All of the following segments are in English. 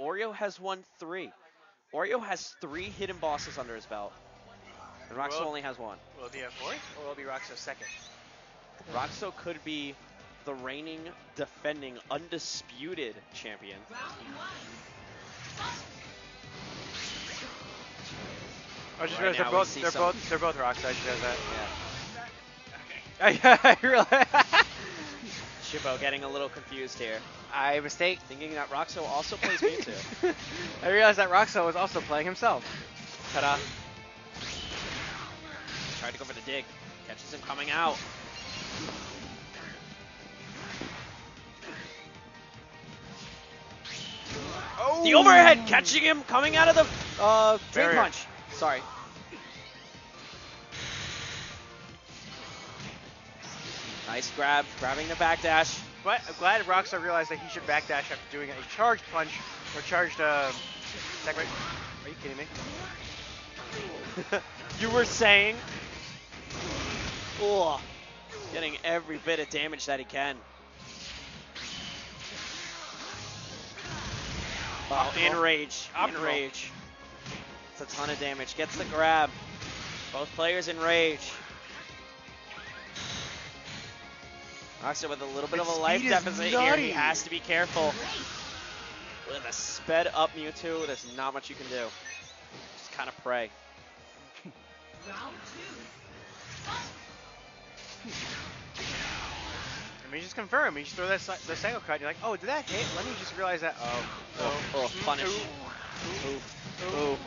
Oreo has won 3. Oreo has 3 hidden bosses under his belt. And Rokso only has 1. Will it be a 4th, or will it be Rokso's 2nd? Rokso could be the reigning, defending, undisputed champion. I just Right realized now they're both Rokso. I just realized that. Yeah. I realized. Shibbo getting a little confused here. I mistake. Thinking that Rokso also plays Mewtwo. I realized that Rokso was also playing himself. Ta-da. Tried to go for the dig. Catches him coming out. Oh! The overhead catching him coming out of the Drain Barrier. Punch. Sorry. Nice grab, grabbing the backdash. But I'm glad Rokso realized that he should backdash after doing a charged punch or charged attack. Are you kidding me? You were saying? Ugh. Getting every bit of damage that he can. Oh, in rage. In Optimal. rage. It's a ton of damage. Gets the grab. Both players in rage. Rokso with a little bit of a life deficit here. He has to be careful. With a sped up Mewtwo, there's not much you can do. Just kind of pray. I mean, just confirm. You just throw that the cycle cut. And you're like, oh, did that hit? Let me just realize that. Oh. Punish. Ooh. Ooh.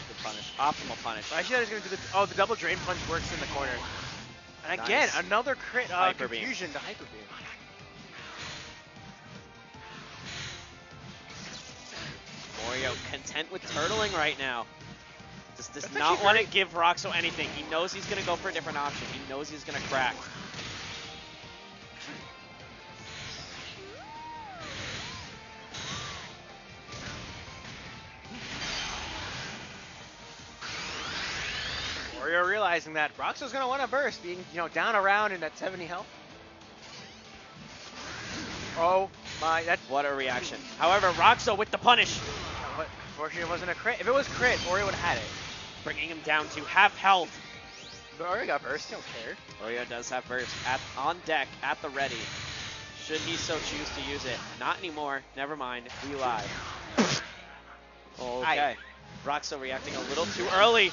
Good punish. Optimal punish. Actually, I was going to do the double drain punch works in the corner. And again, Nice. another crit Hyper beam. confusion to Hyper Beam. Oreo content with turtling right now. Just does That's not actually want to very- give Rokso anything. He knows he's going to go for a different option. He knows he's going to crack. Oreo realizing that Rokso's going to want to burst, being down around in that 70 health. Oh my, that's What a reaction. However, Rokso with the punish, what. Unfortunately, it wasn't a crit. If it was crit, Oreo would have had it. bringing him down to half health. But Oreo got burst. He don't care. Oreo does have burst on deck, at the ready. Should he so choose to use it. Not anymore. Never mind. We live. Okay. Rokso reacting a little too early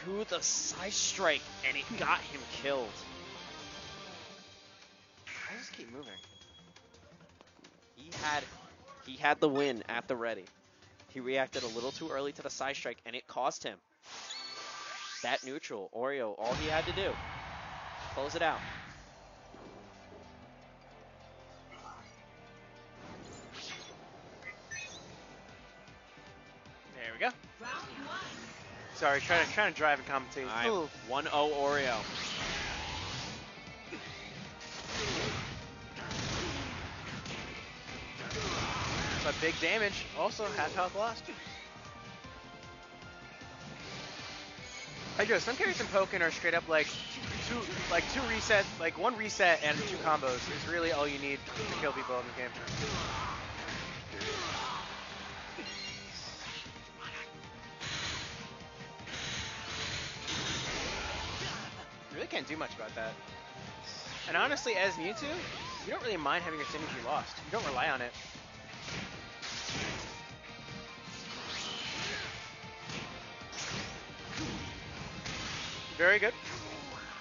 to the side strike, and it got him killed. I just keep moving. He had the win at the ready. He reacted a little too early to the side strike, and it cost him. That neutral, Oreo, all he had to do, close it out. There we go. Sorry, trying to drive and commentate. I'm Ooh. 1-0 Oreo. But big damage. Also, half health lost. I do. Some carries in Pokken are straight up like two resets, like one reset and 2 combos is really all you need to kill people in the game. You really can't do much about that. And honestly, as Mewtwo, you don't really mind having your synergy lost. You don't rely on it. Very good.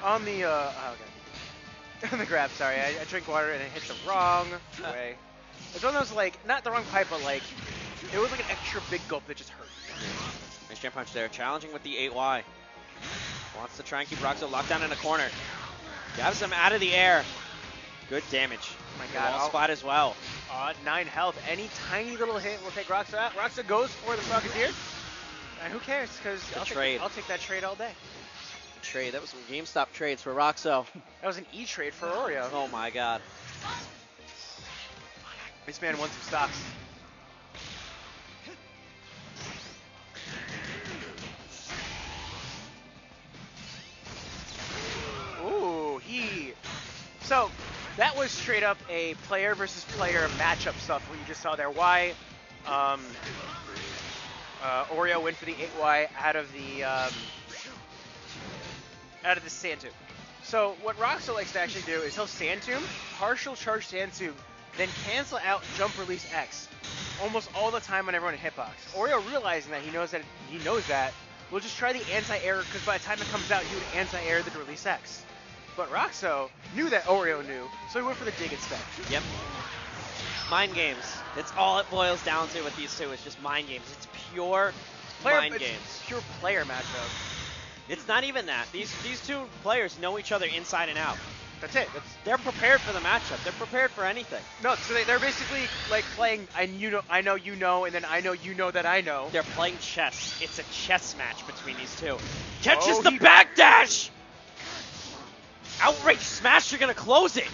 On the, okay. On the grab, sorry, I drink water and it hit the wrong way. It's one of those, like, not the wrong pipe, but like, it was like an extra big gulp that just hurt. Nice jump punch there, challenging with the 8Y. Wants to try and keep Rokso locked down in the corner. Grabs him out of the air. Good damage. Oh my god. Wall spot as well. 9 health. Any tiny little hit will take Rokso out. Rokso goes for the Frogadier. And who cares? Because I'll take that trade all day. Trade. That was some GameStop trades for Rokso. That was an E-trade for Oreo. Oh my god. This man won some stocks. Ooh, so That was straight up a player versus player matchup stuff. What you just saw there. Why? Oreo went for the 8Y out of the Sand Tomb. So what Rokso likes to actually do is he'll Sand Tomb, partial charge Sand Tomb, then cancel out Jump Release X almost all the time on everyone in hitbox. Oreo realizing that he knows that will just try the anti-air because by the time it comes out he would anti-air the Release X. But Rokso knew that Oreo knew, so he went for the dig instead. Yep. Mind games. It's all it boils down to with these two. It's just mind games. It's pure mind games. It's pure player matchup. It's not even that. These two players know each other inside and out. That's it. They're prepared for the matchup. They're prepared for anything. No, so they're basically like playing. I know you know, and then I know you know that I know. They're playing chess. It's a chess match between these two. Catches the backdash. Outrage smash. You're gonna close it.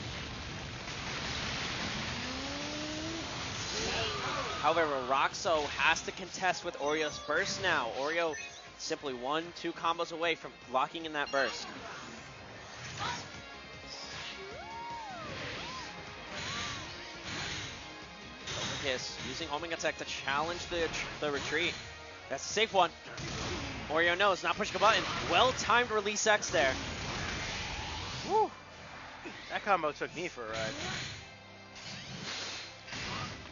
However, Rokso has to contest with Oreo's burst now. Oreo simply 1-2 combos away from locking in that burst. Kiss using homing attack to challenge the retreat. That's a safe one. Oreo knows, not pushing a button. Well-timed release X there. Woo. That combo took me for a ride.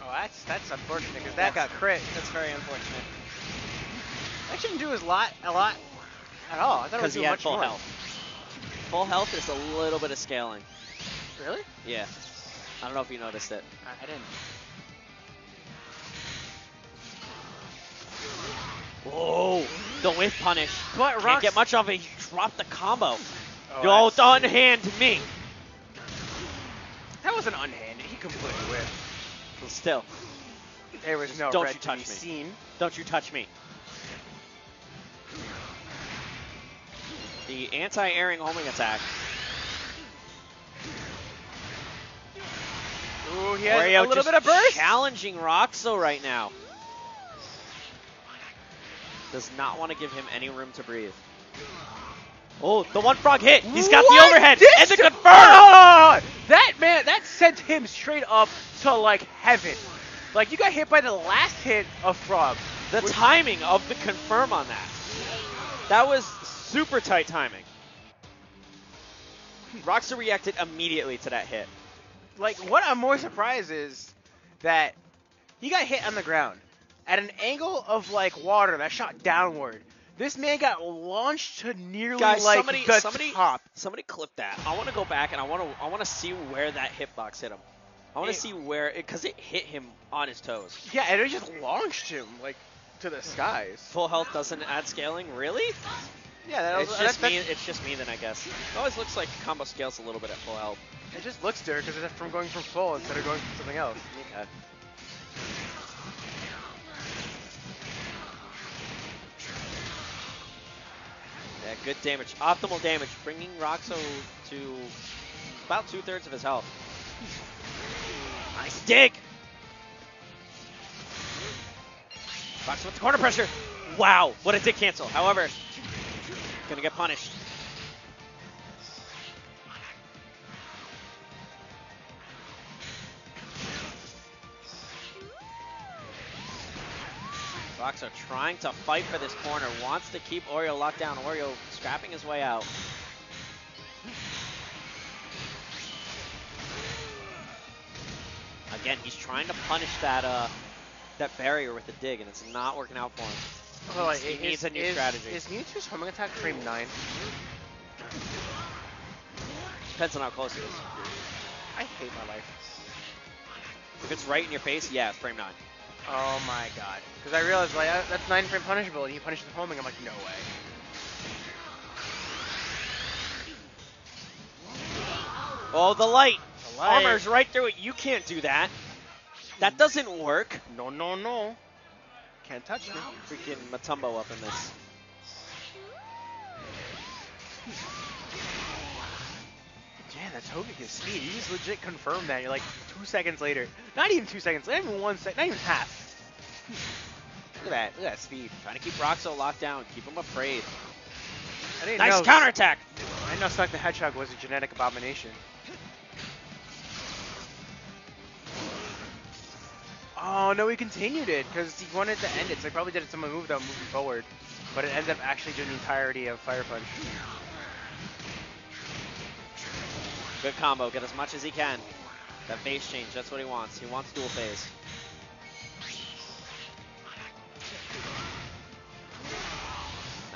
Oh, that's unfortunate because that got crit. That's very unfortunate. That shouldn't do a lot at all. I thought it was doing much more. Health. Full health is a little bit of scaling. Really? Yeah. I don't know if you noticed it. I didn't. Whoa! The whiff punish. But Can't get much of it. He dropped the combo. Oh, don't unhand me. That wasn't unhanded. He completely whiffed. Well, still. There was no Don't red you touch to be me. seen. Don't you touch me. The anti-airing homing attack. Ooh, he has Oreo a little bit of burst. Challenging Rokso right now. Does not want to give him any room to breathe. Oh, the one frog hit. He's got the overhead and the confirm. That sent him straight up to like heaven. Like you got hit by the last hit of frog. The timing of the confirm on that. That was super tight timing. Rokso reacted immediately to that hit. Like what I'm more surprised is that he got hit on the ground at an angle of like water that shot downward. This man got launched to nearly the top. Somebody clip that. I want to go back and I want to see where that hitbox hit him. I want to see where because it hit him on his toes. Yeah, and it just launched him like to the skies. Full health doesn't add scaling, really? Yeah, it's just me. It's just me then, I guess. It always looks like combo scales a little bit at full health. It just looks there because it's from going from full instead of going from something else. Okay. Yeah, good damage. Optimal damage, bringing Rokso to about 2/3 of his health. Nice dig! Rokso with the corner pressure. Wow, what a dig cancel. However, gonna get punished. Rokso trying to fight for this corner, wants to keep Oreo locked down. Oreo scrapping his way out. Again, he's trying to punish that that barrier with the dig, and it's not working out for him. Well, he needs a new strategy. Is Mewtwo's homing attack frame 9? Depends on how close it is. I hate my life. If it's right in your face, yeah, frame 9. Oh my god. Because I realized like that's 9 frame punishable, and he punishes the homing. I'm like, no way. Oh, the light. Armor's right through it. You can't do that. That doesn't work. No, no, no. Can't touch me. Freaking Matumbo up in this. Yeah, that's Hoga's speed. You just legit confirmed that. You're like 2 seconds later. Not even 2 seconds. Not even 1 second. Not even half. Look at that. Look at that speed. Trying to keep Rokso locked down. Keep him afraid. I didn't nice know counterattack. I didn't know Sonic the Hedgehog was a genetic abomination. Oh, no, he continued it because he wanted to end it. So he probably did some move without moving forward. But it ended up actually doing the entirety of Fire Punch. Good combo. Get as much as he can. That phase change, that's what he wants. He wants dual phase.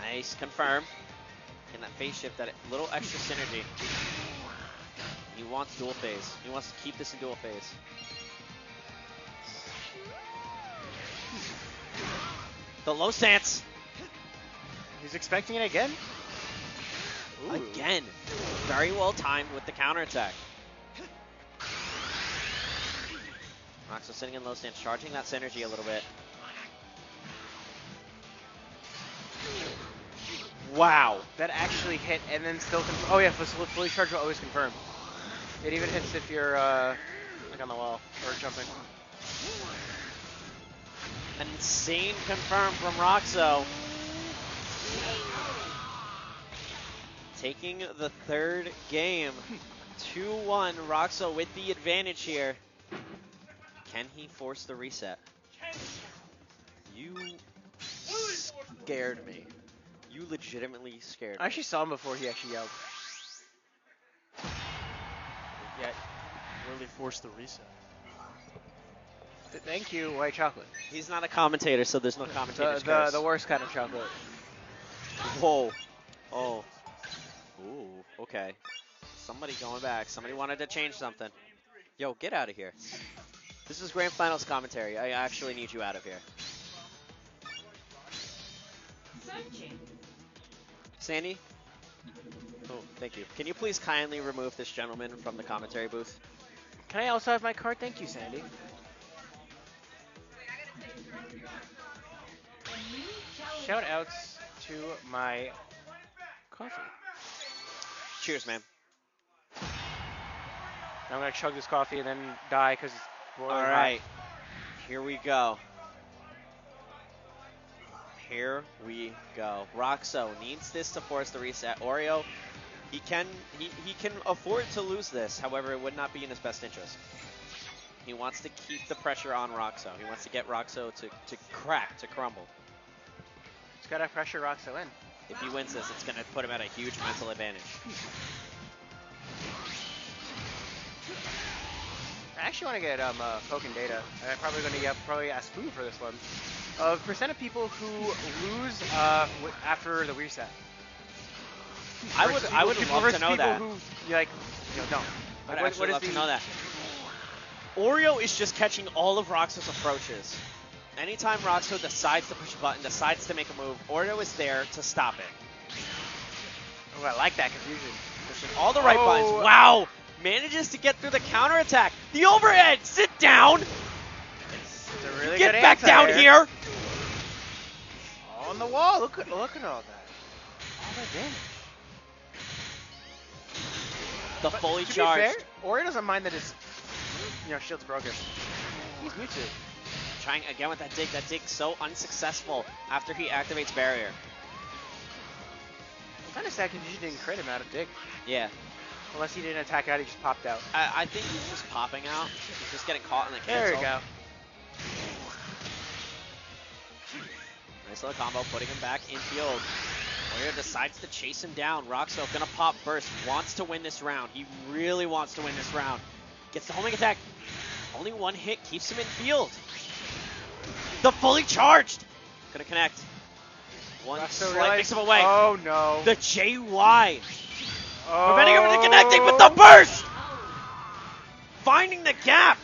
Nice. Confirm. And that phase shift, that little extra synergy. He wants dual phase. He wants to keep this in dual phase. The low stance. He's expecting it again? Ooh. Again. Very well timed with the counterattack. Rokso sitting in low stance, charging that synergy a little bit. Wow. That actually hit and then still oh yeah, fully charged will always confirm. It even hits if you're like on the wall or jumping. An insane confirm from Rokso. Taking the third game. 2-1, Rokso with the advantage here. Can he force the reset? You scared me. You legitimately scared me. I actually saw him before he actually yelled. Yeah, really forced the reset. Thank you, white chocolate. He's not a commentator, so there's no commentator's curse. The worst kind of chocolate. Whoa. Oh. Ooh, okay. Somebody going back. Somebody wanted to change something. Yo, get out of here. This is Grand Finals commentary. I actually need you out of here. Sandy? Oh, thank you. Can you please kindly remove this gentleman from the commentary booth? Can I also have my card? Thank you, Sandy. Shout outs to my coffee. Cheers, man. I'm gonna chug this coffee and then die because it's boiling hot. All right. Here we go. Here we go. Rokso needs this to force the reset. Oreo, he can afford to lose this. However, it would not be in his best interest. He wants to keep the pressure on Rokso. He wants to get Rokso to crack, to crumble. Just gotta pressure Rokso in. If he wins this, it's gonna put him at a huge mental advantage. I actually want to get Pokken data. I'm probably going to probably ask Fu for this one. Of percent of people who lose after the reset. I would love to know that. Who like don't. I'd actually love to know that. Oreo is just catching all of Rokso's approaches. Anytime Rokso decides to push a button, decides to make a move, Oreo is there to stop it. Oh, I like that confusion. Pushing all the right buttons. Wow! Manages to get through the counterattack. The overhead! Sit down! It's a really Get good back down here! On the wall. Look at all that. All that damage. The But fully to charged. be fair, Oreo doesn't mind that his shield's broken. He's new to it. Trying again with that dig. That dig so unsuccessful after he activates barrier. I'm kind of sad because you didn't crit him out of dig. Yeah. Unless he didn't attack out, he just popped out. I think he's just popping out. He's just getting caught in the cancel. There we go. Nice little combo, putting him back in field. Oreo decides to chase him down. Rokso gonna pop first. Wants to win this round. He really wants to win this round. Gets the homing attack. Only one hit keeps him in field. The fully charged. Gonna connect. One Rokso slight mix him away. Oh no. The JY. Oh. Preventing him from connecting with the burst! Finding the gap!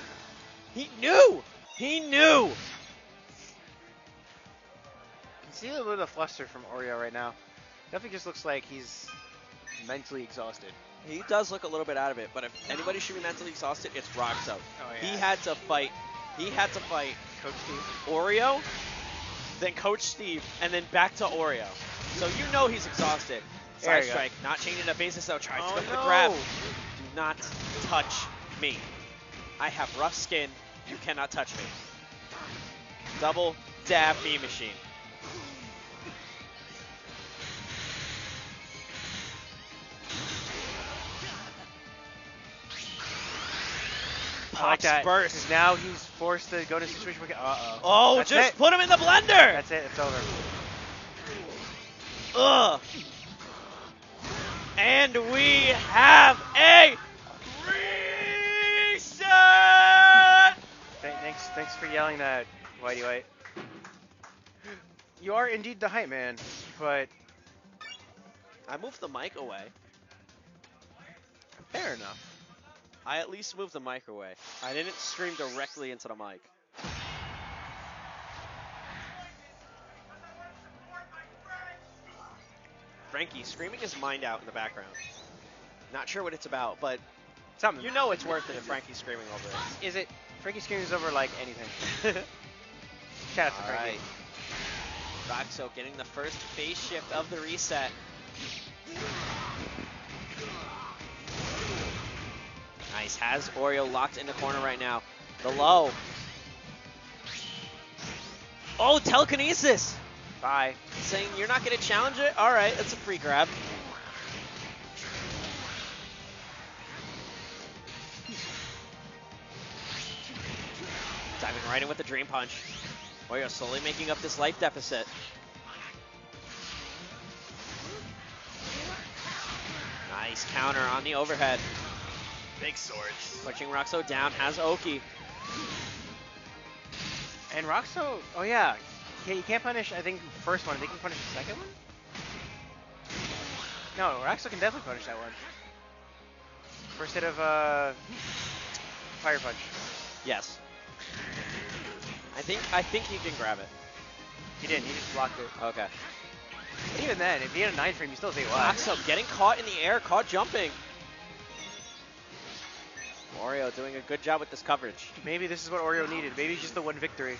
He knew! He knew! You can see a little bit of the fluster from Oreo right now. Definitely just looks like he's mentally exhausted. He does look a little bit out of it, but if anybody should be mentally exhausted, it's Rokso. Oh, yeah. He had to fight Coach Steve. Oreo, then Coach Steve, and then back to Oreo. So you know he's exhausted. Side strike, not changing the basis though, tries to go for the grab. Do not touch me. I have rough skin, you cannot touch me. Double dab B machine. Pops that. burst. 'Cause now he's forced to go to a situation where. Oh, That's just it. put him in the blender. That's it. It's over. Ugh. And we have a reset. Thanks for yelling that, Whitey White. You are indeed the hype man, but I moved the mic away. fair enough. I at least moved the mic away. I didn't scream directly into the mic. Frankie screaming his mind out in the background. Not sure what it's about, but Something. you know it's worth it if Frankie's screaming over it. Is it? Frankie screams over like anything. Shout out to Frankie. Alright. Rokso getting the first phase shift of the reset. Nice. Has Oreo locked in the corner right now. The low. Oh, telekinesis! Bye. Saying you're not going to challenge it? Alright, that's a free grab. Diving right in with the Dream Punch. Oreo slowly making up this life deficit. Nice counter on the overhead. Big sword. Pushing Rokso down, has Oki. And Rokso, oh yeah, he can't punish, I think, the first one. I think he can punish the second one? No, Rokso can definitely punish that one. First hit of, Fire Punch. Yes. I think he can grab it. He didn't, he just blocked it. Okay. But even then, if he had a 9 frame, he still has 8 lives. Rokso getting caught in the air, caught jumping. Oreo doing a good job with this coverage. Maybe this is what Oreo needed. Maybe just the one victory.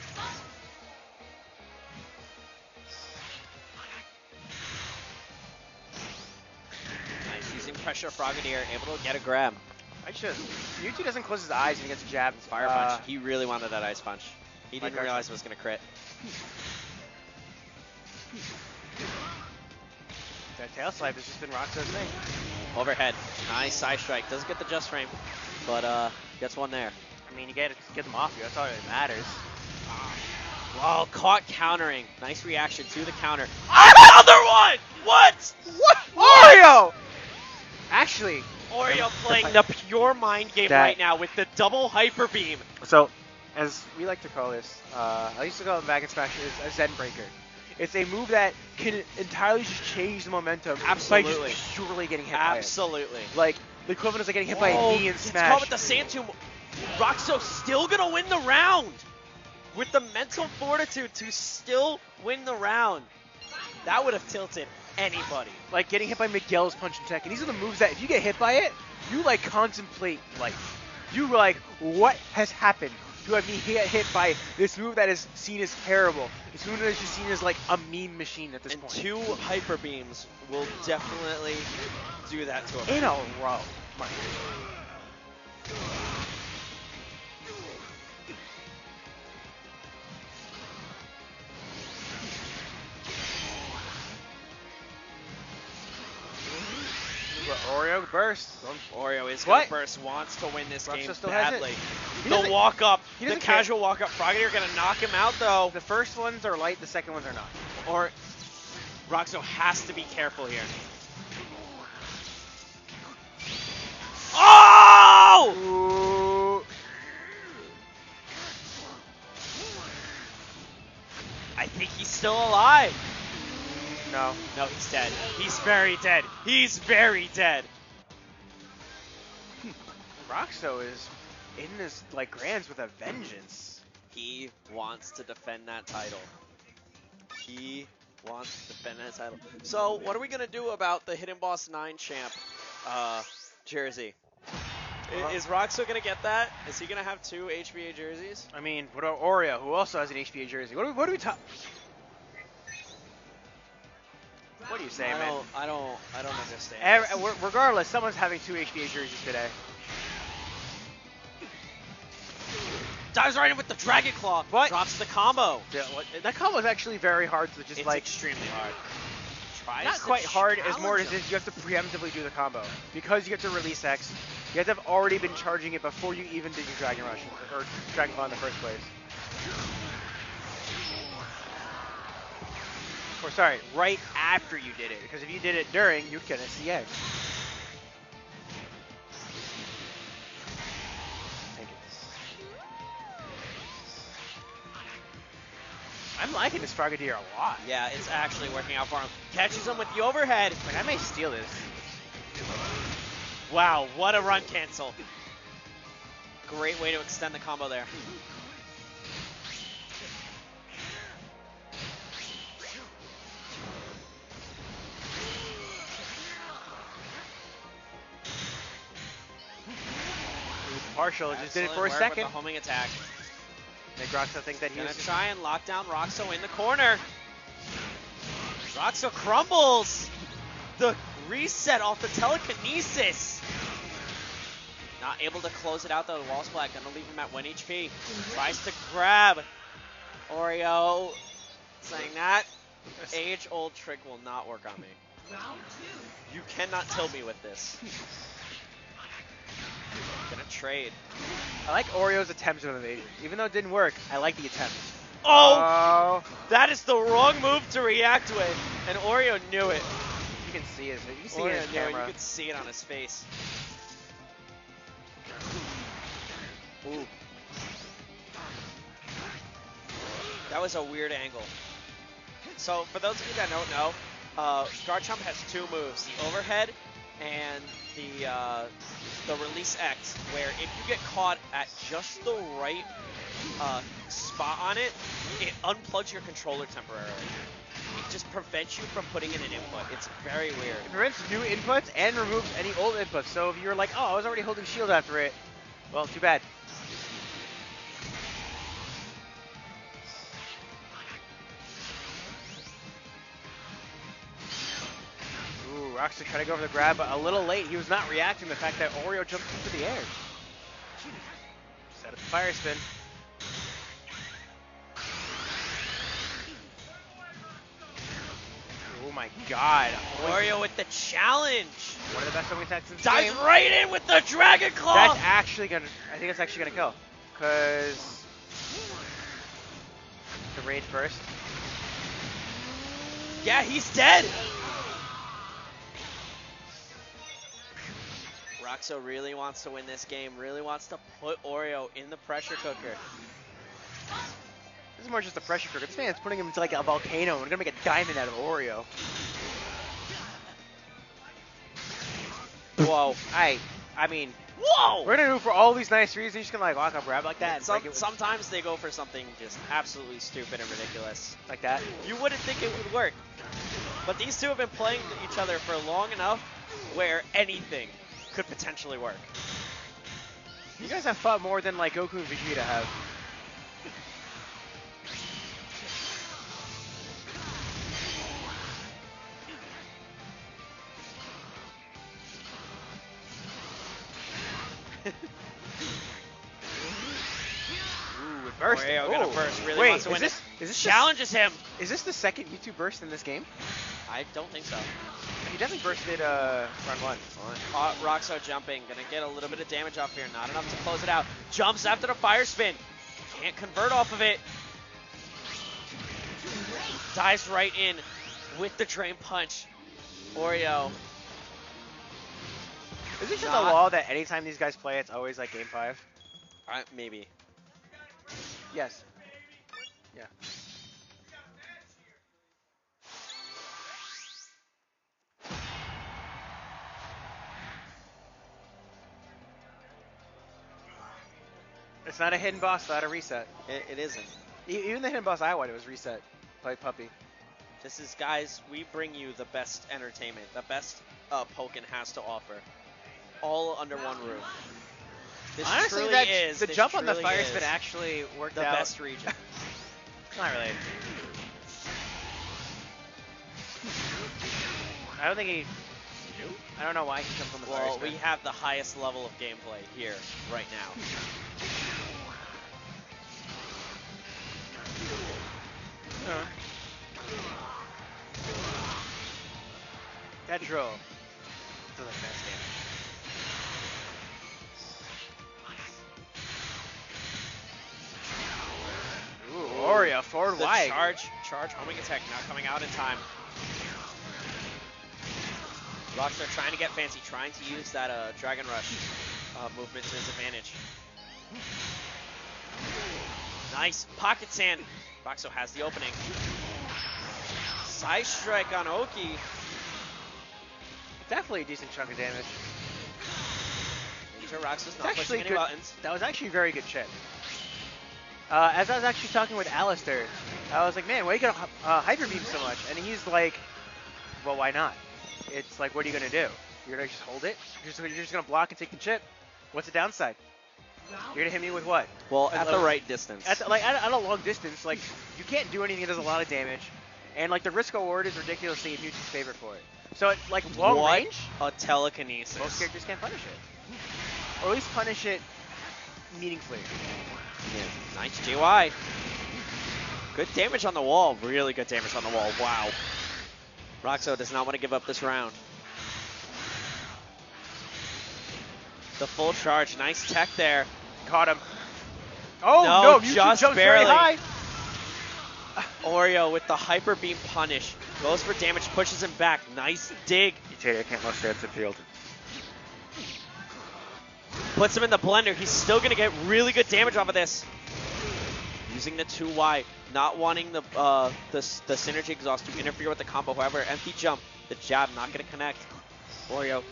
Nice, using pressure, Frogadier able to get a grab. Mewtwo doesn't close his eyes and he gets a jab. Fire punch. He really wanted that ice punch. He didn't realize it was going to crit. That tail swipe has just been Rokso's thing. Overhead. Nice side strike. Doesn't get the just frame, but gets one there. I mean, you get them off you. That's all that matters. Oh, caught countering. Nice reaction to the counter. Another one! What? Oreo! Actually, Oreo playing the pure mind game right now with the double hyper beam. So, as we like to call this, I used to call it back in Smash as a Zen Breaker. It's a move that can entirely just change the momentum by just purely getting hit by it. Absolutely. Like, the equivalent is like getting hit by a knee in Smash. It's caught with the Sand Tomb. Rokso still gonna win the round with the mental fortitude to still win the round. That would have tilted anybody. Like getting hit by Miguel's punch and tech. And these are the moves that if you get hit by it, you like contemplate life. You like, what has happened to have me hit by this move that is seen as terrible? This move that is just seen as like a meme machine at this point. And 2 hyper beams will definitely do that to him. In a row. Oreo burst. Oreo is going to burst, wants to win this game badly. The walk up, the casual walk up. Frogadier going to knock him out though. The first ones are light, the second ones are not. Or Rokso has to be careful here. Oh! Ooh. I think he's still alive. No. No, he's dead. He's very dead. He's very dead. Rokso is in this like grands with a vengeance. He wants to defend that title. He wants to defend that title. So, what are we gonna do about the Hidden Boss 9 champ jersey? Is Rokso gonna get that? Is he gonna have 2 HBA jerseys? I mean, what about Oreo, who also has an HBA jersey? What do we talk? What do you say, man? I don't understand. Regardless, someone's having 2 HBA jerseys today. Dives right in with the Dragon Claw. What? Drops the combo. Yeah, that combo is actually very hard to just it's like. Extremely hard. Not quite hard as more as you have to preemptively do the combo because you get to release X, You have to have already been charging it before you even did your Dragon Rush, or Dragon Claw in the first place. Or sorry, right after you did it, because if you did it during, you'd get a CA. I'm liking this Frogadier a lot. Yeah, it's actually working out for him. Catches him with the overhead. Like, I may steal this. Wow, what a run cancel. Great way to extend the combo there. Partial, just did it for a Excellent work second. with the homing attack. Make Rokso think that he Gonna was try and lock down Rokso in the corner. Rokso crumbles. The reset off the telekinesis. Not able to close it out though. The wall splat gonna leave him at 1 HP. Tries to grab Oreo. Saying that age-old trick will not work on me. You cannot tilt me with this. Gonna trade. I like Oreo's attempts of evasion. Even though it didn't work, I like the attempt. Oh! That is the wrong move to react with, and Oreo knew it. You can see it. You can see Oreo it in knew it. camera. You could see it on his face. Ooh. That was a weird angle. So, for those of you that don't know, Garchomp has two moves, the overhead and the release X, where if you get caught at just the right spot on it, it unplugs your controller temporarily. It just prevents you from putting in an input. It's very weird. It prevents new inputs and removes any old inputs. So if you're like, oh, I was already holding shield after it, well, too bad. Ooh, Rokso tried to go for the grab, but a little late. He was not reacting to the fact that Oreo jumped into the air. Set up the fire spin. Oh my god. Oreo with the challenge. One of the best homing attacks in the Dives game. right in with the Dragon Claw. That's actually gonna, I think that's actually gonna kill. Cause the rage burst. Yeah, he's dead. Rokso really wants to win this game, really wants to put Oreo in the pressure cooker. This is more just a pressure cooker. This man's putting him into like a volcano and gonna make a diamond out of Oreo. Whoa. I mean, Whoa! we're gonna do for all these nice reasons. You're just gonna like walk up, grab like that, and break it with, Sometimes they go for something just absolutely stupid and ridiculous. like that. You wouldn't think it would work. But these two have been playing each other for long enough where anything could potentially work. You guys have fought more than like Goku and Vegeta have. Ooh, it burst. Oreo gonna Ooh. burst, really Wait, wants to win is this Challenges him. Is this the second YouTube burst in this game? I don't think so. He definitely bursted run one. Rokso jumping, gonna get a little bit of damage off here, not enough to close it out. Jumps after the fire spin, can't convert off of it. Dives right in with the drain punch. Oreo. Is it just a law that anytime these guys play, it's always like game 5? Maybe. Yes. Yeah. It's not a hidden boss without a reset. It isn't. Even the hidden boss I wanted was reset. Play Puppy. This is, guys, we bring you the best entertainment, the best Pokken has to offer, all under one roof. This Honestly, truly that is. the this jump on the truly fire is spin actually worked the out. best region. Not really. I don't think he. I don't know why he jumped on the fire Well, spin. we have the highest level of gameplay here right now. That drill. That's the best damage. Oreo forward The wide. charge homing attack not coming out in time. Rokso trying to get fancy, trying to use that Dragon Rush movement to his advantage. Nice pocket sand. Rokso has the opening. Side strike on Oki. Definitely a decent chunk of damage. These are Roxo's not pushing any buttons. That was actually very good chip. As I was actually talking with Alistair, I was like, man, why are you gonna Hyper Beam so much? And he's like, well, why not? It's like, what are you gonna do? You're gonna just hold it? You're just gonna block and take the chip? What's the downside? You're gonna hit me with what? Well, at the right distance. At a long distance, like, you can't do anything that does a lot of damage. And like the risk reward is ridiculously in Mewtwo's favor for it. So at like long range, a telekinesis. most characters can't punish it. Or at least punish it meaningfully. Yeah. Nice GY. Good damage on the wall. Really good damage on the wall. Wow. Rokso does not want to give up this round. The full charge. Nice tech there. Caught him. Oh, no, Mewtwo just jumps barely. very high. Oreo with the Hyper Beam punish. Goes for damage, pushes him back. Nice dig. I can't let stats in field. Puts him in the blender. He's still going to get really good damage off of this. Using the 2Y. Not wanting the synergy exhaust to interfere with the combo. However, empty jump. The jab not going to connect. Oreo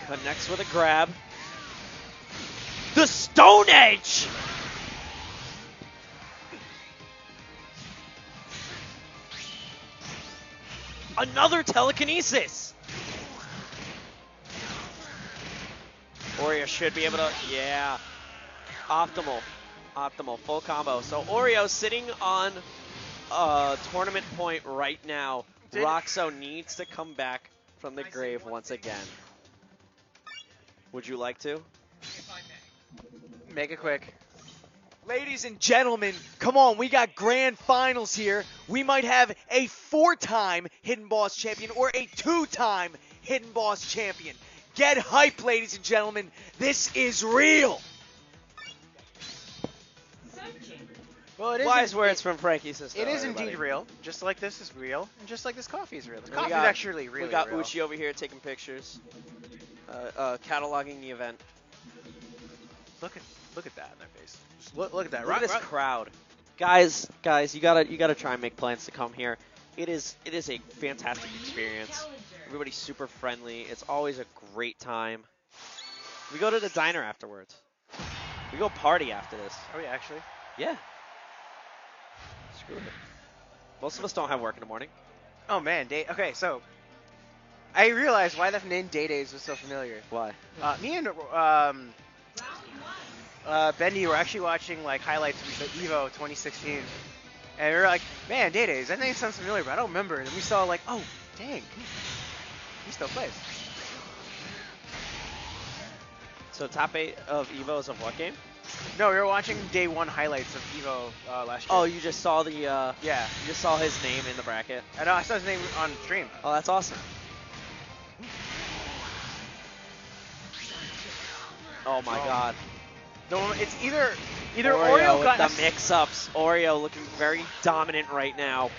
connects with a grab. The Stone Edge! Another telekinesis! Oreo should be able to, yeah. Optimal, full combo. So Oreo sitting on tournament point right now. Rokso needs to come back from the grave once again. Would you like to? Make it quick. Ladies and gentlemen, come on, we got grand finals here. We might have a 4-time Hidden Boss champion or a 2-time Hidden Boss champion. Get hype, ladies and gentlemen. This is real. Well, it is Wise words from Frankie's sister. It is everybody. indeed real. Just like this is real, and just like this coffee is real. This We coffee is got- actually really We got real. Uchi over here taking pictures, cataloging the event. Look at that in their face. Just look at that. Look at this crowd. Guys, you gotta try and make plans to come here. It is a fantastic experience. Everybody's super friendly. It's always a great time. We go to the diner afterwards. We go party after this. Oh yeah, actually. Yeah. Screw it. Most of us don't have work in the morning. Oh man, okay, so I realized why the name Day Days was so familiar. Why? Me and Bendy were actually watching like highlights from the Evo 2016, and we were like, "Man, Day Days, that name sounds familiar, but I don't remember." And then we saw like, "Oh, dang, he still plays." So top 8 of Evo is of what game? No, we were watching Day 1 highlights of Evo last year. Oh, you just saw the yeah. you just saw his name in the bracket. I know. I saw his name on stream. Oh, that's awesome. Oh my God. No, it's either Oreo Oreo got with the mix-ups. Oreo looking very dominant right now.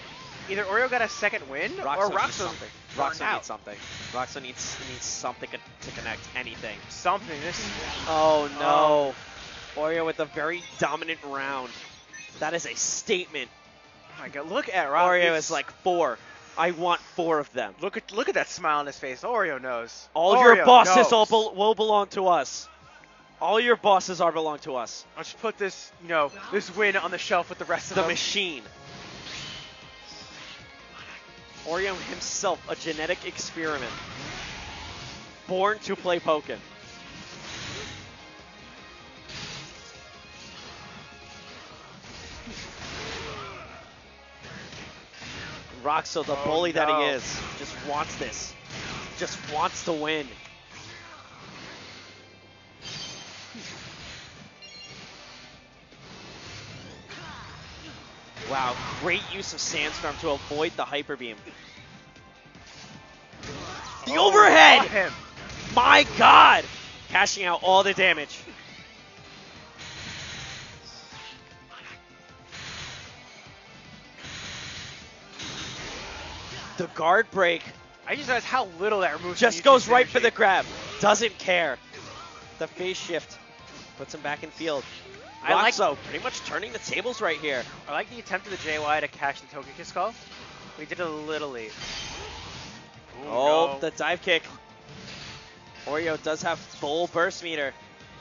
either Oreo got a second win or Rokso needs Rokso something. burned Rokso out. needs something. Rokso needs something to connect anything. Something. This. Oh no. Oreo with a very dominant round. That is a statement. Oh my God! Look at Rokso. Oreo is like 4. I want 4 of them. Look at that smile on his face. Oreo knows. All Oreo your bosses knows. will belong to us. All your bosses are belong to us. I'll just put this, this win on the shelf with the rest of The them. machine. Oreo himself, a genetic experiment. Born to play Pokken. Rokso, the bully that he no. is, just wants this. Just wants to win. Wow, great use of Sandstorm to avoid the Hyper Beam. The overhead! Got him. My God! Cashing out all the damage. The guard break I just realized how little that removes. just goes right for the grab. Doesn't care. The phase shift puts him back in field. I like- Rokso pretty much turning the tables right here. I like the attempt of the JY to catch the Togekiss call. We did it a little late. Ooh, Oh, no. the dive kick. Oreo does have full burst meter.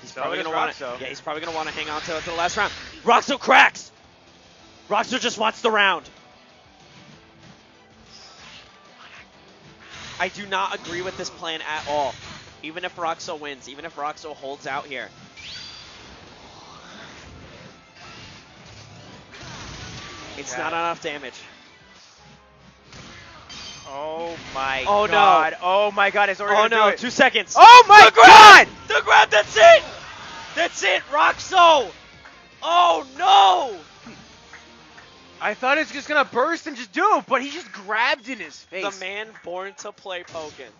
He's So probably does gonna want to. Rokso. Yeah, he's probably gonna want to hang on to it to the last round. Rokso cracks. Rokso just wants the round. I do not agree with this plan at all. Even if Rokso wins, even if Rokso holds out here. It's not enough damage. Oh my Oh, no. god. Oh my god. Is Oreo Oh gonna no, do it? 2 seconds. Oh my The grab! god! The grab, that's it! That's it, Rokso! Oh no! I thought he was just gonna burst and just do it, but he just grabbed in his face. The man born to play Pokken.